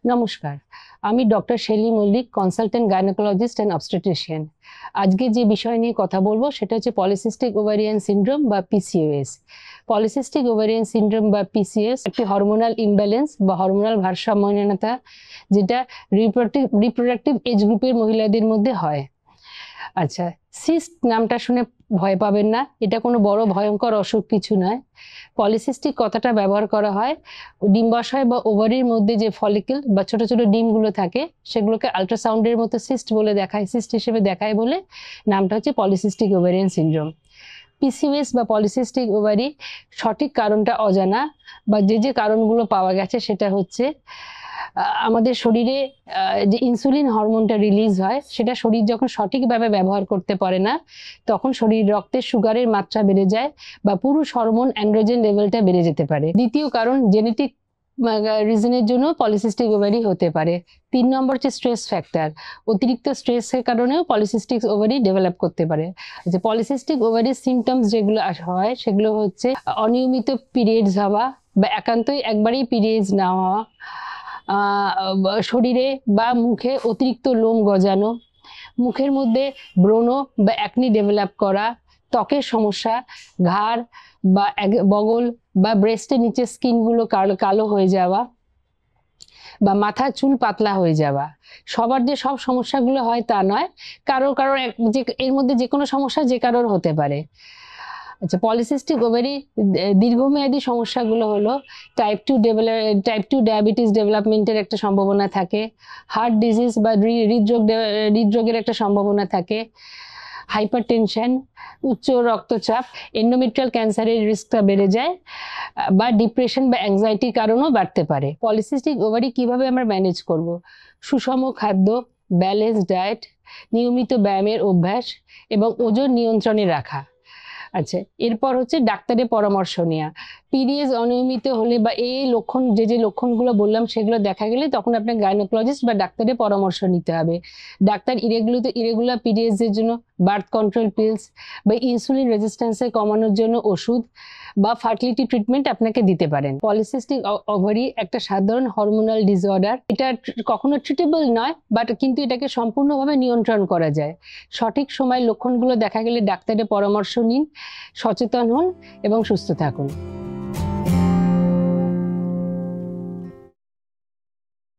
নমস্কার, আমি doctor Shelly Mallick, consultant gynaecologist and obstetrician. আজকে যে বিষয় নিয়ে কথা বলবো সেটা হচ্ছে পলিসিস্টিক ওভারিয়ান সিনড্রোম বা পিসিওএস। পলিসিস্টিক ওভারিয়ান সিনড্রোম বা পিসিওএস একটি হরমোনাল ইমব্যালেন্স বা হরমোনাল ভারসাম্যহীনতা, যেটা রিপ্রোডাক্টিভ এজ গ্রুপের মহিলাদের মধ্যে হয়। আচ্ছা, সিস্ট নামটা শুনে ভয় পাবেন না, এটা কোনো বড় ভয়ঙ্কর অসুখ কিছু নয়। পলিসিস্টিক কথাটা ব্যবহার করা হয় ডিম্বাশয় বা ওভারির মধ্যে যে ফলিকল বা ছোট ছোট ডিমগুলো থাকে সেগুলোকে আল্ট্রাসাউন্ডের মতো সিস্ট বলে দেখায়, সিস্ট হিসেবে দেখায় বলে নামটা হচ্ছে পলিসিস্টিক ওভারিয়ান সিনড্রোম। পিসিওএস বা পলিসিস্টিক ওভারি সঠিক কারণটা অজানা, বা যে কারণগুলো পাওয়া গেছে সেটা হচ্ছে আমাদের শরীরে যে ইনসুলিন হরমোনটা রিলিজ হয় সেটা শরীর যখন সঠিকভাবে ব্যবহার করতে পারে না, তখন শরীর রক্তে সুগারের মাত্রা বেড়ে যায় বা পুরুষ হরমোন অ্যান্ড্রোজেন লেভেলটা বেড়ে যেতে পারে। দ্বিতীয় কারণ জেনেটিক রিজনের জন্য পলিসিস্টিক ওভারি হতে পারে। 3 নম্বর হচ্ছে স্ট্রেস ফ্যাক্টর, অতিরিক্ত স্ট্রেসের কারণেও পলিসিস্টিক ওভারি ডেভেলপ করতে পারে। যে পলিসিস্টিক ওভারির সিমটমস যেগুলো হয় সেগুলো হচ্ছে অনিয়মিত পিরিয়ডস হওয়া বা একান্তই একবারেই পিরিয়ডস না হওয়া, শরীরে বা মুখে অতিরিক্ত লোম গজানো, মুখের মধ্যে ব্রণ বা অ্যাকনি ডেভেলপ করা, ত্বকের সমস্যা, ঘাড় বা বগল বা ব্রেস্টের নিচের স্কিনগুলো কালো হয়ে যাওয়া, বা মাথার চুল পাতলা হয়ে যাওয়া। সবার যে সব সমস্যাগুলো হয় তা নয়, কারোর যে এর মধ্যে যে কোনো সমস্যা যে কারোর হতে পারে। আচ্ছা, পলিসিস্টিক ওভারি দীর্ঘমেয়াদী সমস্যাগুলো হলো টাইপ 2 ডায়াবেটিস ডেভেলপমেন্টের একটা সম্ভাবনা থাকে, হার্ট ডিজিজ বা হৃদরোগের একটা সম্ভাবনা থাকে, হাইপারটেনশন, উচ্চ রক্তচাপ, এন্ডোমেট্রিয়াল ক্যান্সারের রিস্কটা বেড়ে যায়, বা ডিপ্রেশন বা অ্যাংজাইটির কারণেও বাড়তে পারে। পলিসিস্টিক ওভারি কিভাবে আমরা ম্যানেজ করব? সুষম খাদ্য, ব্যালেন্স ডায়েট, নিয়মিত ব্যায়ামের অভ্যাস এবং ওজন নিয়ন্ত্রণে রাখা। আচ্ছা, এরপর হচ্ছে ডাক্তারের পরামর্শ নেওয়া। পিরিয়ডস অনিয়মিত হলে বা এই লক্ষণ যে লক্ষণগুলো বললাম সেগুলো দেখা গেলে তখন আপনার গাইনোকোলজিস্ট বা ডাক্তারের পরামর্শ নিতে হবে। ডাক্তার ইরেগুলার পিরিয়ডসের জন্য বার্থ কন্ট্রোল পিলস বা ইনসুলিন রেজিস্ট্যান্সের কমানোর জন্য ওষুধ বা ফার্টিলিটি ট্রিটমেন্ট আপনাকে দিতে পারেন। পলিসিস্টিক ওভারি একটা সাধারণ হরমোনাল ডিসঅর্ডার, এটা কখনো ট্রিটেবল নয়, বাট কিন্তু এটাকে সম্পূর্ণভাবে নিয়ন্ত্রণ করা যায়। সঠিক সময় লক্ষণগুলো দেখা গেলে ডাক্তারের পরামর্শ নিন, সচেতন হন এবং সুস্থ থাকুন।